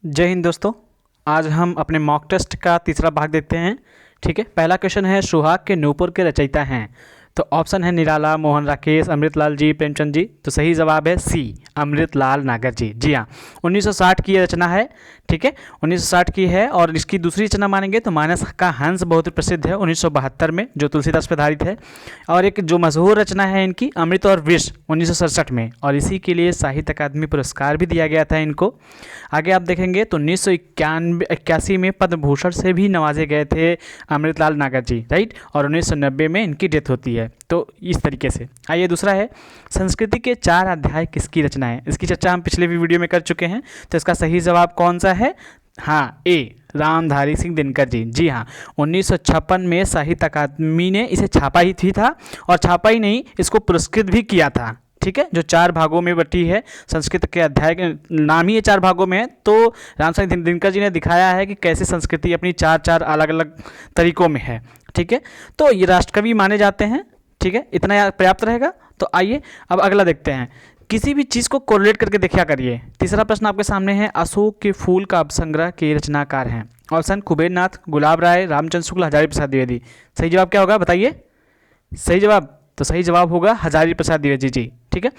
जय हिंद दोस्तों। आज हम अपने मॉक टेस्ट का तीसरा भाग देखते हैं। ठीक है, पहला क्वेश्चन है सुहाग के नूपुर के रचयिता हैं। तो ऑप्शन है निराला, मोहन राकेश, अमृतलाल जी, प्रेमचंद जी। तो सही जवाब है सी, अमृतलाल नागर जी। जी हाँ, 1960 की ये रचना है। ठीक है, 1960 की है। और इसकी दूसरी रचना मानेंगे तो मानस का हंस बहुत ही प्रसिद्ध है 1972 में, जो तुलसीदास पर आधारित है। और एक जो मशहूर रचना है इनकी, अमृत और विष, 1967 में, और इसी के लिए साहित्य अकादमी पुरस्कार भी दिया गया था इनको। आगे आप देखेंगे तो 1981 में पद्म भूषण से भी नवाजे गए थे अमृतलाल नागर जी, राइट। और 1990 में इनकी डेथ होती है। तो इस तरीके से आइए, दूसरा है संस्कृति के 4 अध्याय किसकी रचना है। इसकी चर्चा हम पिछले भी वीडियो में कर चुके हैं। तो इसका सही जवाब कौन सा है? हाँ, ए, रामधारी सिंह दिनकर जी। जी हाँ, 1956 में साहित्य अकादमी ने इसे छापा ही थी था, और छापा ही नहीं, इसको पुरस्कृत भी किया था। ठीक है, जो 4 भागों में बटी है, संस्कृत के अध्याय के नाम ही ये 4 भागों में है। तो रामधारी दिनकर जी ने दिखाया है कि कैसे संस्कृति अपनी 4 अलग अलग तरीकों में है। ठीक है, तो ये राष्ट्रकवि माने जाते हैं। ठीक है, इतना पर्याप्त रहेगा। तो आइए अब अगला देखते हैं। किसी भी चीज़ को कोरिलेट करके देखा करिए। तीसरा प्रश्न आपके सामने है, अशोक के फूल का संग्रह के रचनाकार हैं। ऑप्शन कुबेर नाथ, गुलाब राय, रामचंद्र शुक्ल, हजारी प्रसाद द्विवेदी। सही जवाब क्या होगा बताइए? सही जवाब, तो सही जवाब होगा हजारी प्रसाद द्विवेदी जी। ठीक है,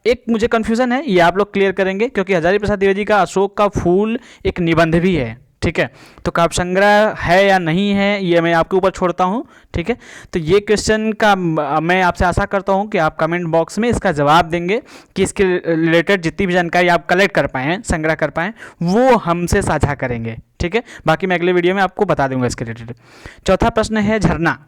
एक मुझे कन्फ्यूज़न है, ये आप लोग क्लियर करेंगे, क्योंकि हजारी प्रसाद द्विवेदी का अशोक का फूल एक निबंध भी है। ठीक है, तो काव्य संग्रह है या नहीं है, ये मैं आपके ऊपर छोड़ता हूँ। ठीक है, तो ये क्वेश्चन का मैं आपसे आशा करता हूँ कि आप कमेंट बॉक्स में इसका जवाब देंगे, कि इसके रिलेटेड जितनी भी जानकारी आप कलेक्ट कर पाएँ, संग्रह कर पाएँ, वो हमसे साझा करेंगे। ठीक है, बाकी मैं अगले वीडियो में आपको बता दूंगा इसके रिलेटेड। चौथा प्रश्न है झरना।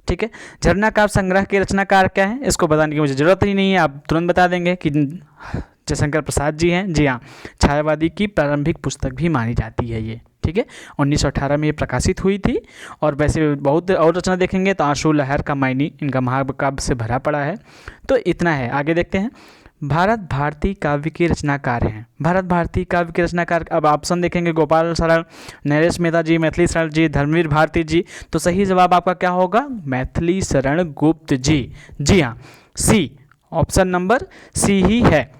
ठीक है, झरना काव्य संग्रह के रचनाकार क्या है? इसको बताने की मुझे ज़रूरत ही नहीं है, आप तुरंत बता देंगे कि जयशंकर प्रसाद जी हैं। जी हाँ, छायावादी की प्रारंभिक पुस्तक भी मानी जाती है ये। ठीक है, 1918 में ये प्रकाशित हुई थी। और वैसे बहुत और रचना देखेंगे तो आंसू, लहर, कमायनी, इनका महाकाव्य से भरा पड़ा है। तो इतना है, आगे देखते हैं। भारत भारती काव्य के रचनाकार हैं। भारत भारती काव्य के रचनाकार, अब ऑप्शन देखेंगे, गोपाल शरण, नरेश मेहता जी, मैथिली शरण जी, धर्मवीर भारती जी। तो सही जवाब आपका क्या होगा? मैथिली शरण गुप्त जी। जी हाँ, सी, ऑप्शन नंबर सी ही है।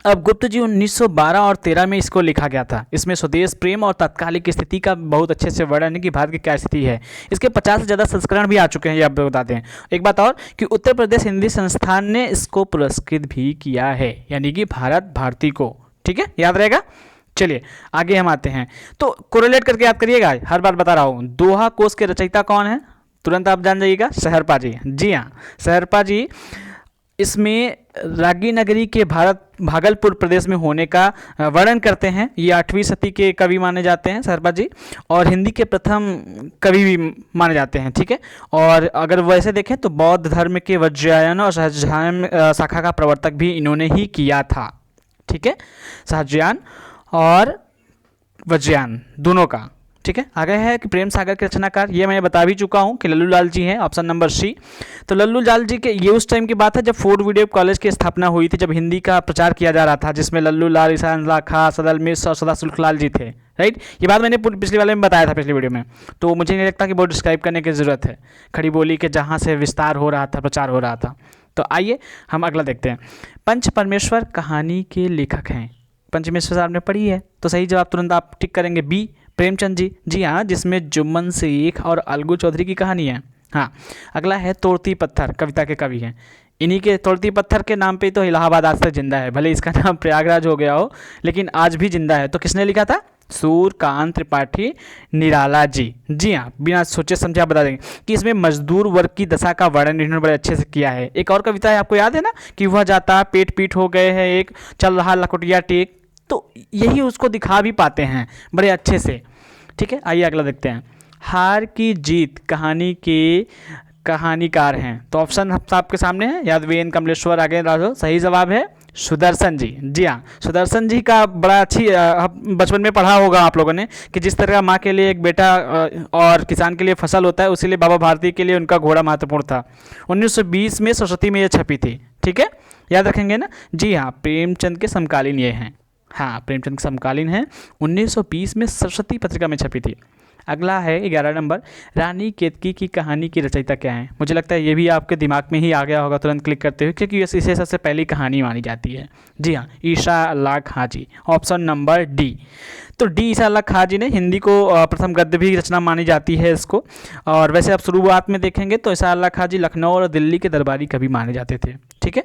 अब गुप्त जी 1912 और 13 में इसको लिखा गया था। इसमें स्वदेश प्रेम और तात्कालिक स्थिति का बहुत अच्छे से वर्णन है कि भारत की क्या स्थिति है। इसके 50 से ज़्यादा संस्करण भी आ चुके हैं, ये आप बताते हैं। एक बात और, कि उत्तर प्रदेश हिंदी संस्थान ने इसको पुरस्कृत भी किया है, यानी कि भारत भारती को। ठीक है, याद रहेगा। चलिए आगे हम आते हैं। तो कोरिलेट करके याद करिएगा, हर बार बता रहा हूँ। दोहा कोश के रचयिता कौन है? तुरंत आप जान जाइएगा, सहरपा जी। जी हाँ, सहरपा जी इसमें रागी नगरी के भागलपुर प्रदेश में होने का वर्णन करते हैं। ये 8वीं सदी के कवि माने जाते हैं सहरपा जी, और हिंदी के प्रथम कवि भी माने जाते हैं। ठीक है, और अगर वैसे देखें तो बौद्ध धर्म के वज्रयायन और सहस्त्रयान शाखा का प्रवर्तक भी इन्होंने ही किया था। ठीक है, सहस्त्रयान और वज्रयान दोनों का। ठीक है, आगे है कि प्रेम सागर के रचनाकार, ये मैं बता भी चुका हूँ कि लल्लू लाल जी हैं, ऑप्शन नंबर सी। तो लल्लू लाल जी के, ये उस टाइम की बात है जब फोर्ट वीडियो कॉलेज की स्थापना हुई थी, जब हिंदी का प्रचार किया जा रहा था, जिसमें लल्लू लाल, ईशान खां, सदल मिश्र और सदा सुल्कलाल जी थे, राइट। ये बात मैंने पिछले वाले में बताया था, पिछली वीडियो में। तो मुझे नहीं लगता कि बहुत डिस्क्राइब करने की ज़रूरत है, खड़ी बोली के जहाँ से विस्तार हो रहा था, प्रचार हो रहा था। तो आइए हम अगला देखते हैं। पंच परमेश्वर कहानी के लेखक हैं। पंचमेश्वर आपने पढ़ी है, तो सही जवाब तुरंत आप टिक करेंगे, बी, प्रेमचंद जी। जी हाँ, जिसमें जुम्मन शेख और अलगू चौधरी की कहानी है। हाँ, अगला है तोड़ती पत्थर, कविता के कवि हैं। इन्हीं के तोड़ती पत्थर के नाम पे तो इलाहाबाद आज तक जिंदा है, भले इसका नाम प्रयागराज हो गया हो, लेकिन आज भी जिंदा है। तो किसने लिखा था? सूर्यकांत त्रिपाठी निराला जी। जी हाँ, बिना सोचे समझे आप बता देंगे कि इसमें मजदूर वर्ग की दशा का वर्णन इन्होंने बड़े अच्छे से किया है। एक और कविता है, आपको याद है ना, कि वह जाता पेट पीट हो गए हैं, एक चल रहा लकुटिया टेक। तो यही उसको दिखा भी पाते हैं बड़े अच्छे से। ठीक है, आइए अगला देखते हैं। हार की जीत कहानी के कहानीकार हैं। तो ऑप्शन आपके सामने है, यादवेन, कमलेश्वर, आगे राजो। सही जवाब है सुदर्शन जी। जी हाँ, सुदर्शन जी का बड़ा अच्छी बचपन में पढ़ा होगा आप लोगों ने, कि जिस तरह माँ के लिए एक बेटा और किसान के लिए फसल होता है, उसी लिए बाबा भारती के लिए उनका घोड़ा महत्वपूर्ण था। 1920 में सरस्वती में ये छपी थी। ठीक है, याद रखेंगे ना। जी हाँ, प्रेमचंद के समकालीन ये हैं। हाँ, प्रेमचंद के समकालीन हैं, 1920 में सरस्वती पत्रिका में छपी थी। अगला है 11 नंबर, रानी केतकी की कहानी की रचयिता क्या है? मुझे लगता है ये भी आपके दिमाग में ही आ गया होगा तुरंत क्लिक करते हुए, क्योंकि इसे सबसे पहली कहानी मानी जाती है। जी हाँ, ईसा अल्लाह खां जी, ऑप्शन नंबर डी। तो डी ईसा अल्लाह खां जी ने हिंदी को प्रथम गद्य भी रचना मानी जाती है इसको। और वैसे आप शुरुआत में देखेंगे तो ईसा अल्लाह खां जी लखनऊ और दिल्ली के दरबारी कवि माने जाते थे। ठीक है,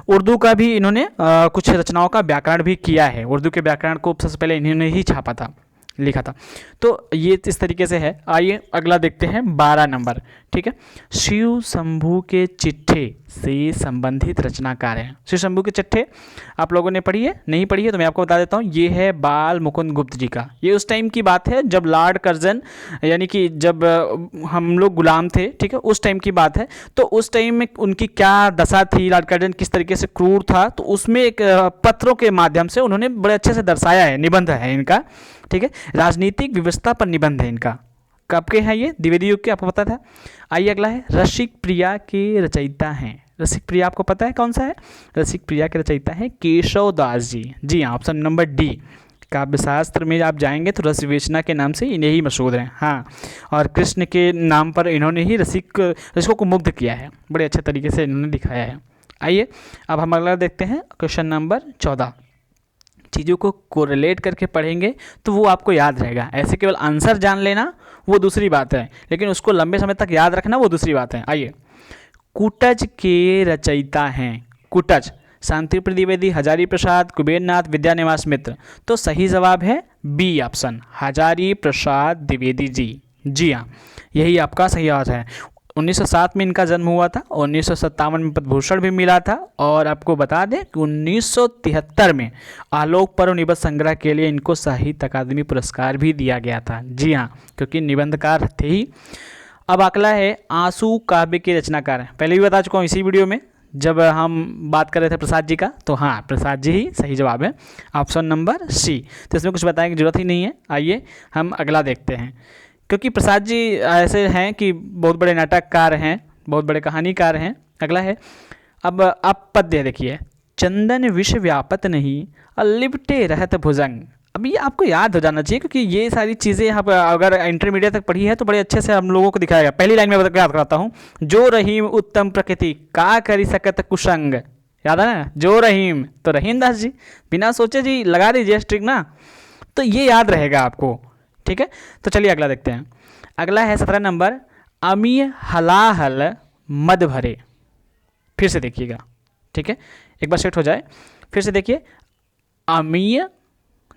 उर्दू का भी इन्होंने कुछ रचनाओं का व्याकरण भी किया है। उर्दू के व्याकरण को सबसे पहले इन्होंने ही छापा था, लिखा था। तो ये इस तरीके से है। आइए अगला देखते हैं 12 नंबर। ठीक है, शिव शंभू के चिट्ठे से संबंधित रचनाकार हैं। शिव शंभू के चिट्ठे आप लोगों ने पढ़ी है? नहीं पढ़ी है तो मैं आपको बता देता हूँ। ये है बाल मुकुंद गुप्त जी का। ये उस टाइम की बात है जब लॉर्ड कर्जन, यानी कि जब हम लोग गुलाम थे, ठीक है, उस टाइम की बात है। तो उस टाइम में उनकी क्या दशा थी, लॉर्ड कर्जन किस तरीके से क्रूर था, तो उसमें एक पत्रों के माध्यम से उन्होंने बड़े अच्छे से दर्शाया है। निबंध है इनका, ठीक है, राजनीतिक व्यवस्था पर निबंध है इनका। कब के हैं ये? द्विवेदी युग के, आपको पता था। आइए अगला है, रसिक प्रिया के रचयिता हैं। रसिक प्रिया आपको पता है कौन सा है? रसिक प्रिया के रचयिता हैं केशव दास जी। जी हाँ, ऑप्शन नंबर डी। काव्यशास्त्र में आप जाएंगे तो रस विवेचना के नाम से इन्हें ही मशहूर हैं। हाँ, और कृष्ण के नाम पर इन्होंने ही रसिकों को मुग्ध किया है, बड़े अच्छे तरीके से इन्होंने दिखाया है। आइए अब हम अगला देखते हैं, क्वेश्चन नंबर 14। चीज़ों को कोरिलेट करके पढ़ेंगे तो वो आपको याद रहेगा। ऐसे केवल आंसर जान लेना वो दूसरी बात है, लेकिन उसको लंबे समय तक याद रखना वो दूसरी बात है। आइए, कुटज के रचयिता हैं। कुटज, शांतिप्रिय द्विवेदी, हजारी प्रसाद, कुबेरनाथ, विद्यानिवास मित्र। तो सही जवाब है बी ऑप्शन, हजारी प्रसाद द्विवेदी जी। जी हाँ, यही आपका सही आंसर है। 1907 में इनका जन्म हुआ था और 1957 में पद्म भूषण भी मिला था। और आपको बता दें कि 1973 में आलोक पर्व निबंध संग्रह के लिए इनको साहित्य अकादमी पुरस्कार भी दिया गया था। जी हाँ, क्योंकि निबंधकार थे ही। अब अगला है, आंसू काव्य के रचनाकार हैं। पहले भी बता चुका हूँ इसी वीडियो में जब हम बात कर रहे थे प्रसाद जी का, तो हाँ, प्रसाद जी ही सही जवाब है, ऑप्शन नंबर सी। तो इसमें कुछ बताने की जरूरत ही नहीं है। आइए हम अगला देखते हैं, क्योंकि प्रसाद जी ऐसे हैं कि बहुत बड़े नाटककार हैं, बहुत बड़े कहानीकार हैं। अगला है, अब आप पद्य देखिए, चंदन विष व्यापत नहीं, लिपटे रहत भुजंग। अब ये आपको याद हो जाना चाहिए, क्योंकि ये सारी चीज़ें आप अगर इंटरमीडिएट तक पढ़ी है तो बड़े अच्छे से हम लोगों को दिखाएगा। पहली लाइन में याद कराता हूँ, जो रहीम उत्तम प्रकृति का करी सकत कुसंग। याद है ना, जो रहीम, तो रहीम दास जी, बिना सोचे जी लगा दीजिए स्ट्रिक ना, तो ये याद रहेगा आपको। ठीक है, तो चलिए अगला देखते हैं। अगला है 17 नंबर, अमीय हलाहल मद भरे। फिर से देखिएगा, ठीक है, एक बार सेट हो जाए, फिर से देखिए। अमीय,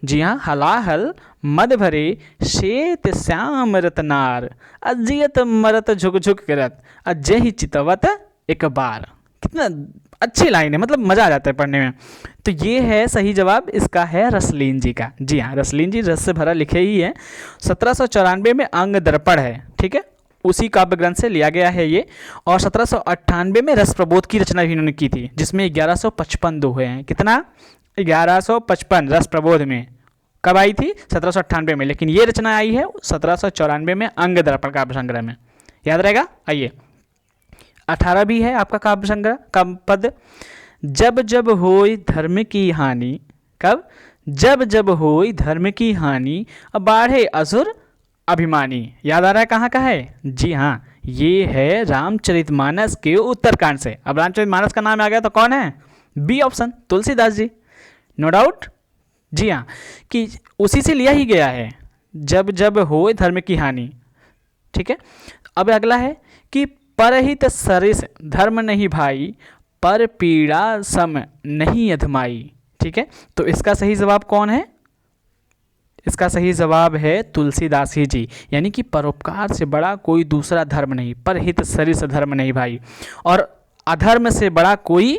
जी हाँ, हलाहल मद भरे, श्वेत श्याम रतनार, अजियत मरत झुक झुक करत, अजय चितवत एक बार। कितना अच्छी लाइन है, मतलब मज़ा आ जाता है पढ़ने में। तो ये है सही जवाब, इसका है रसलीन जी का। जी हाँ, रसलीन जी रस से भरा लिखे ही है। 1794 में अंग दर्पण है, ठीक है, उसी काव्य ग्रंथ से लिया गया है ये। और 1798 में रस प्रबोध की रचना भी इन्होंने की थी, जिसमें 1155 दोहे हैं। कितना? 1155 रस प्रबोध में। कब आई थी? 1798 में, लेकिन ये रचना आई है 1794 में अंग दर्पण काव्य संग्रह में। याद रहेगा। आइए, 18 भी है आपका काव्य संग्रह का पद, जब जब होय धर्म की हानि। कब? जब जब होय धर्म की हानि, बाढ़े असुर अभिमानी। याद आ रहा है कहाँ का है? जी हाँ, ये है रामचरितमानस के उत्तरकांड से। अब रामचरितमानस का नाम आ गया तो कौन है? B option, Tulsidas ji, no doubt. जी हाँ, कि उसी से लिया ही गया है, जब जब होय धर्म की हानि। ठीक है, अब अगला है कि परहित सरिस धर्म नहीं भाई, पर पीड़ा सम नहीं अधमाई। ठीक है, तो इसका सही जवाब कौन है? इसका सही जवाब है तुलसीदास ही जी, यानी कि परोपकार से बड़ा कोई दूसरा धर्म नहीं, परहित सरिस धर्म नहीं भाई, और अधर्म से बड़ा कोई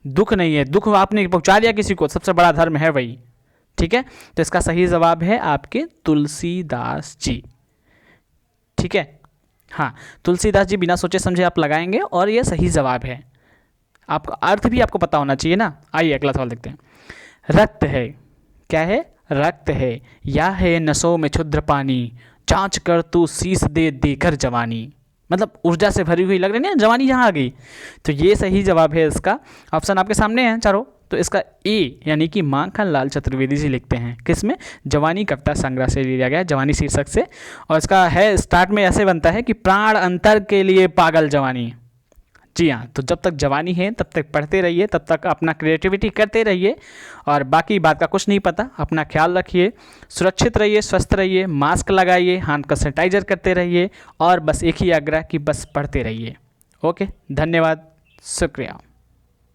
दुख नहीं है। दुख आपने पहुंचा दिया किसी को, सबसे बड़ा धर्म है वही। ठीक है, तो इसका सही जवाब है आपके तुलसीदास जी। ठीक है, हाँ, तुलसीदास जी बिना सोचे समझे आप लगाएंगे और ये सही जवाब है। आपका अर्थ भी आपको पता होना चाहिए ना। आइए अगला सवाल देखते हैं। रक्त है, क्या है? रक्त है, या है नसों में क्षुद्र पानी, जांच कर तू शीश दे देकर जवानी। मतलब ऊर्जा से भरी हुई लग रही है ना जवानी, यहाँ आ गई। तो ये सही जवाब है इसका। ऑप्शन आपके सामने हैं चारों, तो इसका ए यानी कि माखन लाल चतुर्वेदी जी लिखते हैं। किसमें? जवानी कविता संग्रह से लिया गया, जवानी शीर्षक से। और इसका है स्टार्ट में ऐसे बनता है कि प्राण अंतर के लिए पागल जवानी। जी हाँ, तो जब तक जवानी है तब तक पढ़ते रहिए, तब तक अपना क्रिएटिविटी करते रहिए, और बाकी बात का कुछ नहीं पता। अपना ख्याल रखिए, सुरक्षित रहिए, स्वस्थ रहिए, मास्क लगाइए, हाथ का सैनिटाइजर करते रहिए, और बस एक ही आग्रह कि बस पढ़ते रहिए। ओके, धन्यवाद, शुक्रिया।